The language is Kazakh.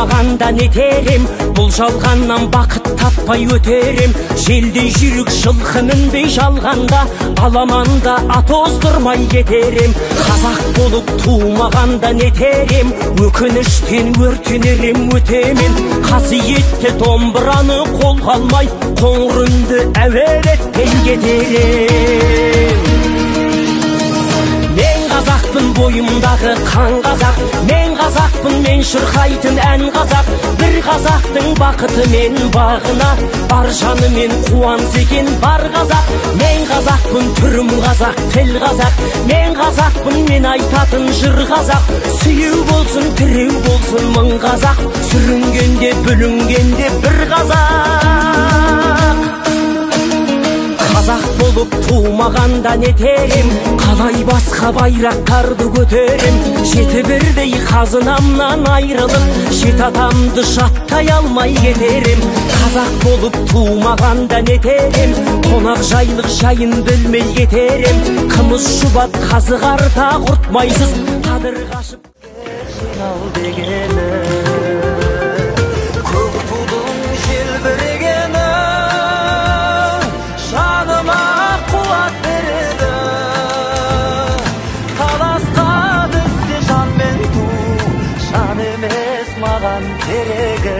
тумаганда нетерем, бул жалганнан бакыт таппай өтерем. Желдей жүрүк жылкы мінбей жалганда, аламанда ат оздурмай кетерем. Казак болуп тумаганда нетерем, өкүнүштен өртенерем өтемен. Касиетте домбыраны колго алмай, коңур үнді әуелеттен кетерем. Мен казакпын, бойымдағы қан казак, мен казакпын, мен шырқайтын ән казак. Бір казактың бақыты мен бағына, бар жаны мен қуанс екен бар казак. Мен казакпын, түрім казак, тіл казак, мен казакпын, мен айтатын жыр казак. Сүйеу болсын, тіреу болсын мың казак, сүрінгенде бүлінгенде бір казак. Казак болуп тумаганда нетерем, қалай басқа байрақтарды көтерем. Жеті бірдей қазынамнан айрылып, жет атамды жаттай алмай кетерем. Казак болуп тумаганда нетерем, қонақ жайлық жайын білмей кетерем. Қымыз шубат қазы қарта құртмайсыз, қадыр қашып жинал дегені. Көк тудың желбірегені жаныма қуат береді. Таласқа түссе жан мен ту, жан емес маған керегі.